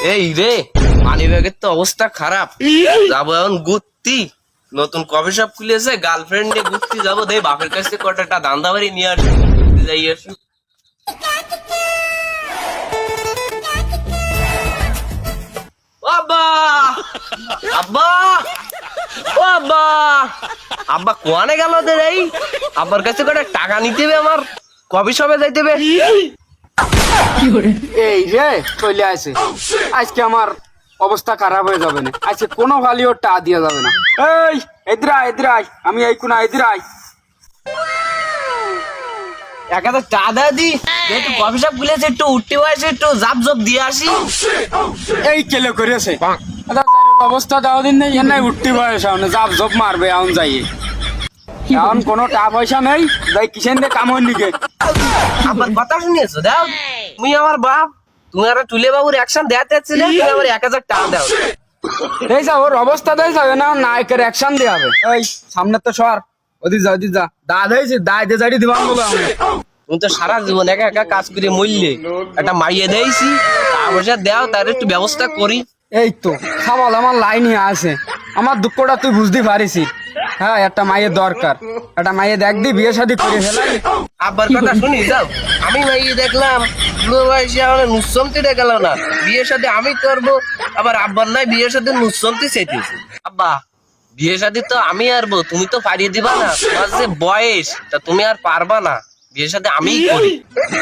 এই রে, মানি ব্যাগের তো অবস্থা খারাপ। যাবো এখন ঘুরতি, নতুন কফি শপ খুলেছে, গার্লফ্রেন্ড নিয়ে ঘুরতে যাবো। দেখ বাপের কাছ থেকে কটা দান্দা বাড়ি নিয়ে আসি, যাই আসি। আব্বা আব্বা ও আব্বা আব্বা কোয়ানে গেল ওদের? এই আব্বার কাছে কটা টাকা নিতে হবে, আমার কফি শপে যাইতে হবে। এই রে চলে আসে, আজকে আমার অবস্থা খারাপ হয়ে যাবে না। আজকে কোনো ভালিও টা দিয়া যাবে না। এই এদিরাই আমি এই কোনা এদিরাই। 1000 টাকা দেয় দি, একটু কফি শপ খুলেছে, একটু উঠতে বয়সে একটু জাপ জপ দিয়ে আসি। এই কেলে করেছে অবস্থা দাও দিন নেই, নাই উঠতে বয়স এখন জাপ জপ মারবে এখন যাই। এখন কোনো টা পয়সা নেই, যাই কিসেন দিয়ে কাম হইনি গে। আমার কথা শুনিয়েছো? দাও, তুমি আমার বাপ, তুমি আর তুলে বাবুর অ্যাকশন দেখাতে ছিলে, তুমি আমার 1000 টাকা দাও। এই যা ওর অবস্থা দেয় যাবে না, নায়কের অ্যাকশন দিয়ে হবে। এই সামনে তো সর, ওদিক যা দা দেয়ছি, দায় দিয়ে যাড়ি দিবান বলো আমি। তুমি তো সারা জীবন একা একা কাজ করে মরলে, একটা মাইয়ে দেয়ছি, টাকা পয়সা দাও, তার একটু ব্যবস্থা করি। এই তো সামাল আমার লাইনই আছে, আমার দুঃখটা তুই বুঝতে পারিস। হ্যাঁ, একটা মায়ের দরকার, একটা মাইয়ে দেখ দি বিয়ে শাদী করে ফেলাই। আব্বার কথা শুনি যাও, আমি মাইয়ে দেখলাম, নুসমতি গেল না, বিয়ের সাথে আমি করবো, আবার আব্বার নাই বিয়ের সাথে নুসমতি চাইতেছি। আব্বা বিয়ে শাদী তো আমি আরবো, তুমি তো পারিয়ে দিবা না, তোমার যে বয়স তা তুমি আর পারবা না, বিয়ের সাথে আমিই করি।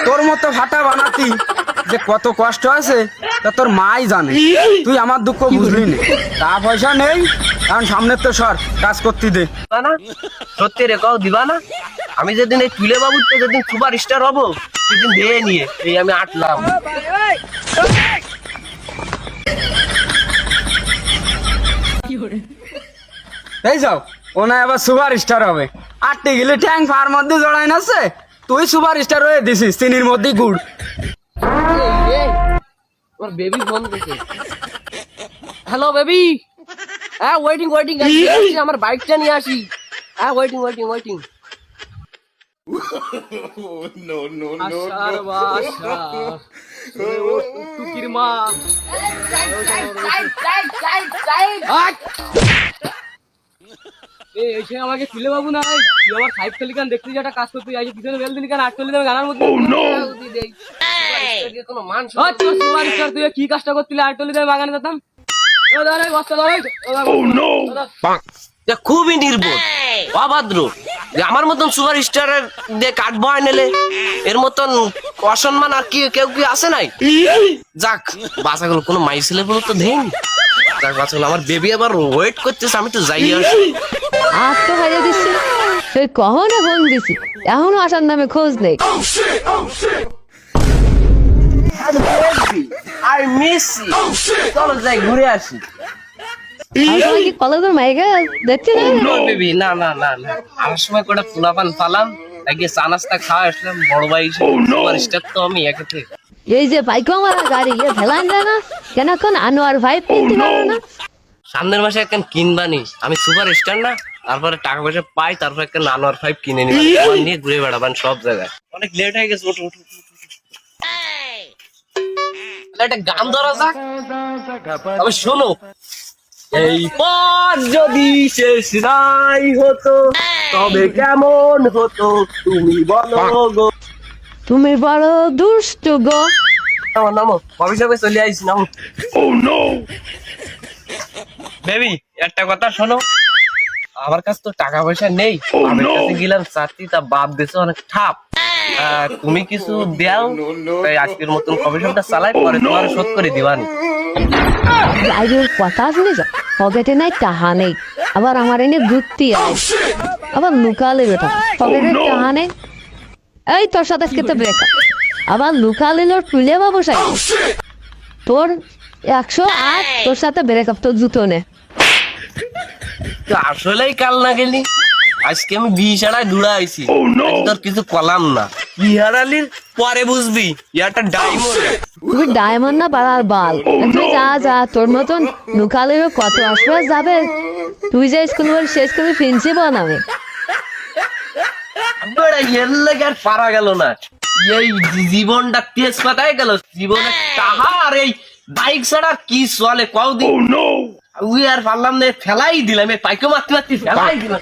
তোর মতো ফাটা বানাতি যে কত কষ্ট আছে তা তোর মাই জানে, তুই আমার দুঃখ বুঝলি না। টা পয়সা নেই, কারণ সামনে তো সর, কাজ করতে দে। দিবা না? সত্যি রে কও, দিবা না? আমি যেদিন এই তুলে বাবুর তো যেদিন সুপার স্টার হবো, সেদিন দিয়ে নিয়ে এই আমি আটলাম। এই যাও, ও না আবার সুপার স্টার হবে, আটটি গেলে ট্যাং ফার মধ্যে জড়াই নাছে, তুই সুপার স্টার হয়ে দিছিস চিনির মধ্যে গুড়। আমার বেবি ফোন দিছে। হ্যালো বেবি, হ্যাঁ ওয়েটিং আমার বাইকটা নিয়ে আসি। হ্যাঁ ওয়েটিং। আমাকে তুলে বাবু না, তুই আমার 5 ফেলিকান দেখতে যে একটা কাজ করতে যাই, পিছনে বেল দিলি কেন? 8 চলি দেবে গানার মধ্যে। কোনো মান তুই কি কাজটা করতিলে? 8 চলি দেবে বাগানে যেতাম। খুবই নির্বোধ, অভদ্র, যে আমার মতন সুপার স্টারের দিয়ে কাটবো আনেলে, এর মতন অসম্মান আর কি কেউ কি আছে নাই? যাক বাচ্চাগুলো কোনো মাই ছেলে বলো তো দেন। যাক বাচ্চাগুলো, আমার বেবি আবার ওয়েট করতেছে, আমি তো যাই আসি। আর তো হারিয়ে দিচ্ছি, তুই কখনো ফোন দিছি, এখনো আসার নামে খোঁজ নেই। I miss you. চলো যাই ঘুরে আসি। আর তোমার কি কলেজের মাইকে দেখছি না? বেবি না, আমার সময় কটা ফুলাপান ফালাম, আগে চা নাস্তা খাওয়া আসলাম, বড় ভাই সুপার স্টার তো আমি একে থেকে। এই যে বাইক আমার গাড়ি ফেলান যায় না কেন? এখন আনোয়ার ভাই কিনতে পারো না? সামনের মাসে একখান কিনবানি, আমি সুপার স্টার না, তারপরে টাকা পয়সা পাই, তারপর একটা নানোয়ার 5 কিনে নিই, নিয়ে ঘুরে বেড়াবান সব জায়গায়। অনেক লেট হয়ে গেছে, ওঠো। একটা গান ধরা যাক, তবে শোনো। এই পথ যদি শেষ নাই হতো, তবে কেমন হতো তুমি বলো গো। তুমি বড় দুষ্ট গো। নামো কফি শপে চলে আইস, নামো। বেবি একটা কথা শোনো, আমার কাছে তো টাকা পয়সা নেই, আমার কাছে গেলাম চাচ্ছি, তা বাপ দিছে অনেক ঠাপ। তুমি কিছু দাও, তাই আজকের মতন কফি শপটা চালাই, পরে তোমার শোধ করে দিবানি। বাইরের কথা শুনে যা, পকেটে নাই টাহা নেই, আবার আমার এনে ঘুরতে আয়, আবার লুকালে বেটা পকেটে টাহা নেই। এই তোর সাথে আজকে তো ব্রেকআপ, আবার লুকালে তুলে বাবু সাই তোর 108, তোর সাথে ব্রেকআপ, তোর জুতো নে। আসলেই কাল না গেলি, আজকে আমি 20 আড়াই দূরা আইছি, তোর কিছু কলাম না। কি হারালির পরে বুঝবি, ইয়াটা ডায়মন্ড। তুই ডায়মন্ড না বাড়ার বাল, তুই যা তোর মতন লুকালেও কত আসবে যাবে। তুই যে স্কুল বল শেষ করে প্রিন্সিপাল নামে এর লাগে আর পারা গেল না, এই জীবনটা তেজ পাতায় গেল, জীবনে টাহা আর এই বাইক ছাড়া কি চলে কদিন। উই আর পারলাম না, ফেলাই দিলাম, এই পাইকে মারতে মারতে ফেলাই দিলাম।